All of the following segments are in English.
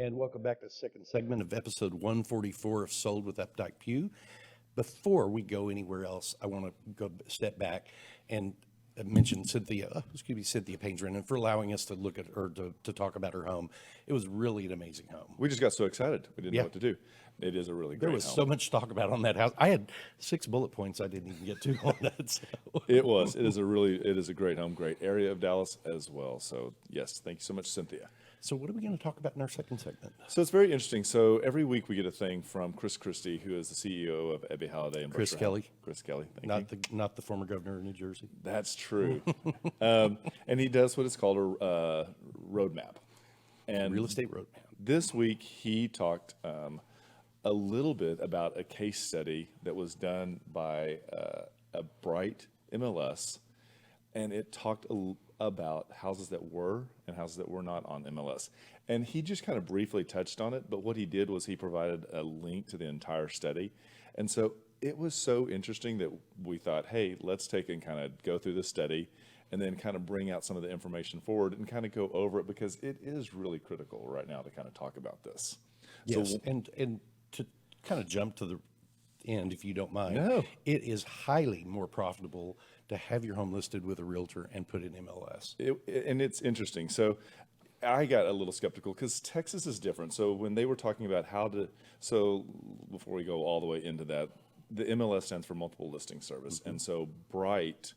and welcome back to the second segment of episode 144 of Sold with Updike Pugh. Before we go anywhere else, I want to go step back and mention Cynthia Painsren, for allowing us to look at her to talk about her home. It was really an amazing home. We just got so excited. We didn't know what to do. It is a really great home. There was so much to talk about on that house. I had 6 bullet points I didn't even get to on that. So. It is a great home, great area of Dallas as well. So yes, thank you so much, Cynthia. So what are we going to talk about in our second segment? So it's very interesting. So every week we get a thing from Chris Christie, who is the CEO of Ebby Holiday and Chris Kelly. Chris Kelly, not the former governor of New Jersey. That's true. And he does what is called a roadmap. And real estate roadmap. This week he talked a little bit about a case study that was done by a Bright MLS, and it talked about houses that were and houses that were not on MLS. And he just kind of briefly touched on it, but what he did was he provided a link to the entire study. And so it was so interesting that we thought, hey, let's take and kind of go through the study and then kind of bring out some of the information forward and kind of go over it, because it is really critical right now to kind of talk about this. Yes, so, and to kind of jump to the end, if you don't mind. No. It is highly more profitable to have your home listed with a realtor and put it in MLS. And it's interesting. So I got a little skeptical because Texas is different. So when they were talking about so before we go all the way into that, the MLS stands for Multiple Listing Service. Mm-hmm. And so Bright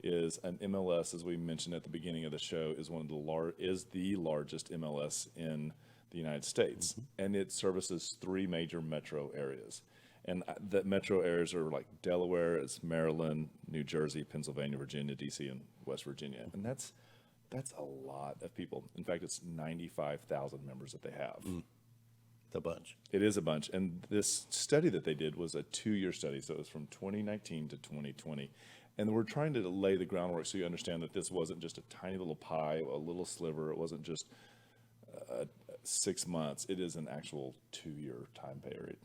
is an MLS, as we mentioned at the beginning of the show, is the largest MLS in the United States. Mm-hmm. And it services 3 major metro areas. And the metro areas are like Delaware, it's Maryland, New Jersey, Pennsylvania, Virginia, D.C., and West Virginia. And that's a lot of people. In fact, it's 95,000 members that they have. It's a bunch. It is a bunch. And this study that they did was a 2-year study. So it was from 2019 to 2020. And we're trying to lay the groundwork so you understand that this wasn't just a tiny little pie, a little sliver. It wasn't just 6 months. It is an actual 2-year time period.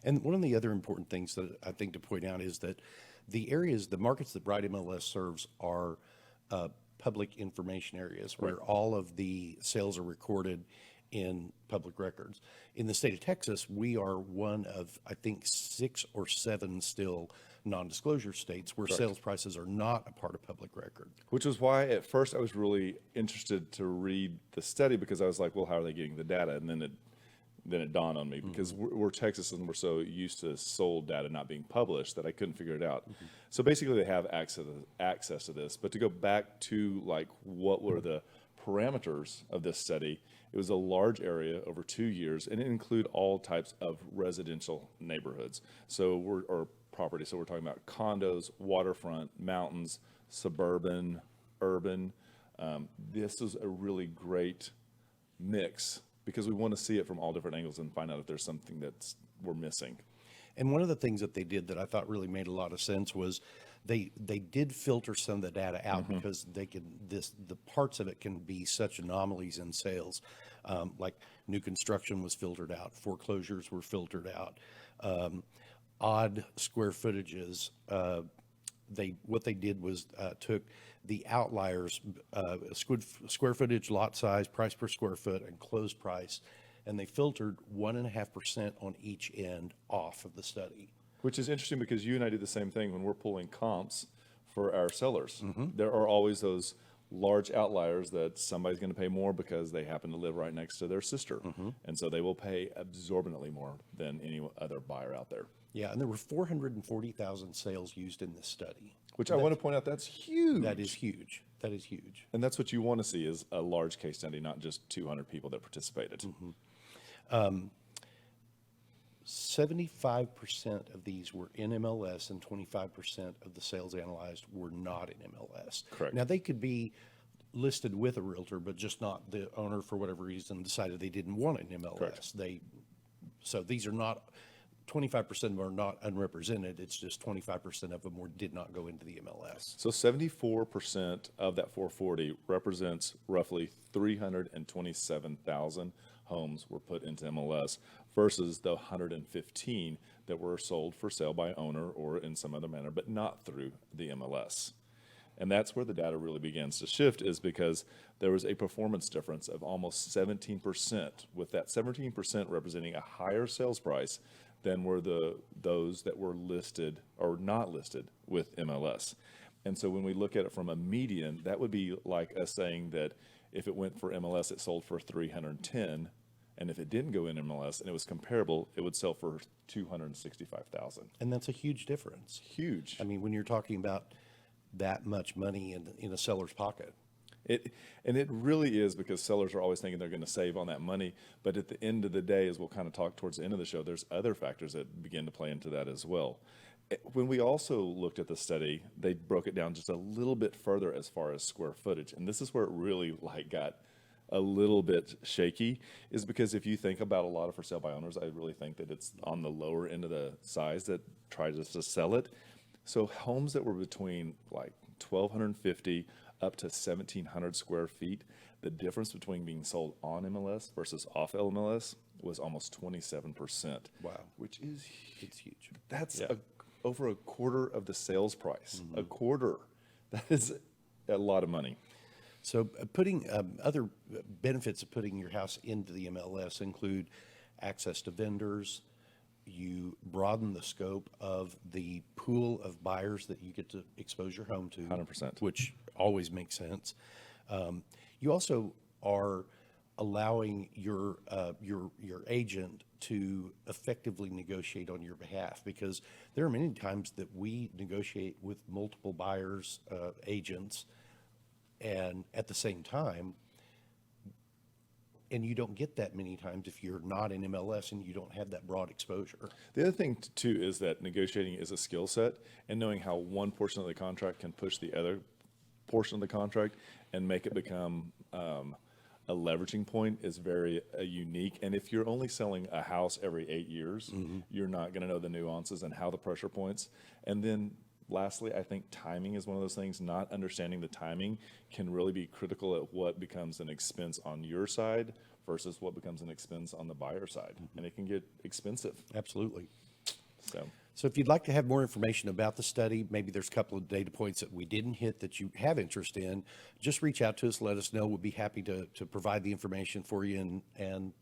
And one of the other important things that I think to point out is that the markets that Bright MLS serves are public information areas where all of the sales are recorded in public records. In the state of Texas, we are one of, I think, 6 or 7 still non-disclosure states where sales prices are not a part of public record. Which is why at first I was really interested to read the study, because I was like, well, how are they getting the data? And then it dawned on me, because we're Texas and we're so used to sold data not being published that I couldn't figure it out. Mm-hmm. So basically they have access to this. But to go back to like what were the parameters of this study, it was a large area over 2 years, and it included all types of residential neighborhoods. Or property. So we're talking about condos, waterfront, mountains, suburban, urban. This is a really great mix, because we want to see it from all different angles and find out if there's something that we're missing. And one of the things that they did that I thought really made a lot of sense was they did filter some of the data out, mm-hmm. because the parts of it can be such anomalies in sales. Like new construction was filtered out, foreclosures were filtered out, odd square footages. What they did was took the outliers, square footage, lot size, price per square foot, and closed price, and they filtered 1.5% on each end off of the study. Which is interesting, because you and I do the same thing when we're pulling comps for our sellers. Mm-hmm. There are always those large outliers that somebody's going to pay more because they happen to live right next to their sister. Mm-hmm. And so they will pay absorbently more than any other buyer out there. Yeah, and there were 440,000 sales used in this study. Which I want to point out, that's huge. That is huge. That is huge. And that's what you want to see, is a large case study, not just 200 people that participated. Mm-hmm. 75% of these were in MLS, and 25% of the sales analyzed were not in MLS. Correct. Now, they could be listed with a realtor, but just not the owner, for whatever reason, decided they didn't want it in MLS. Correct. So these are not, 25% of them are not unrepresented. It's just 25% of them did not go into the MLS. So 74% of that 440 represents roughly 327,000 homes were put into MLS, versus the 115 that were sold for sale by owner or in some other manner, but not through the MLS. And that's where the data really begins to shift, is because there was a performance difference of almost 17%, with that 17% representing a higher sales price than were those that were listed or not listed with MLS. And so when we look at it from a median, that would be like us saying that if it went for MLS, it sold for 310, and if it didn't go in MLS and it was comparable, it would sell for 265,000. And that's a huge difference. Huge. I mean, when you're talking about that much money in a seller's pocket. It really is, because sellers are always thinking they're going to save on that money. But at the end of the day, as we'll kind of talk towards the end of the show, there's other factors that begin to play into that as well. When we also looked at the study, they broke it down just a little bit further as far as square footage. And this is where it really got a little bit shaky, is because if you think about a lot of for sale by owners, I really think that it's on the lower end of the size that tries to sell it. So homes that were between 1,250 up to 1,700 square feet, the difference between being sold on MLS versus off MLS was almost 27%. Wow. Which is, It's huge. that's over a quarter of the sales price. A quarter. That is a lot of money. So putting other benefits of putting your house into the MLS include access to vendors. You broaden the scope of the pool of buyers that you get to expose your home to, 100%. which always makes sense. You also are allowing your agent to effectively negotiate on your behalf, because there are many times that we negotiate with multiple buyers, agents, and at the same time. And you don't get that many times if you're not in MLS and you don't have that broad exposure. The other thing too is that negotiating is a skill set, and knowing how one portion of the contract can push the other portion of the contract and make it become a leveraging point is very unique. And if you're only selling a house every 8 years, you're not going to know the nuances and how the pressure points. And then lastly, I think timing is one of those things. Not understanding the timing can really be critical at what becomes an expense on your side versus what becomes an expense on the buyer side. And it can get expensive. Absolutely. So if you'd like to have more information about the study, maybe there's a couple of data points that we didn't hit that you have interest in, just reach out to us, let us know. We'll be happy to provide the information for you and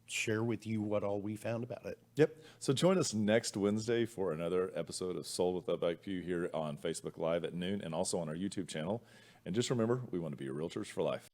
share with you what all we found about it. Yep. So join us next Wednesday for another episode of Sold with Updike Pugh here on Facebook Live at noon, and also on our YouTube channel. And just remember, we want to be your realtors for life.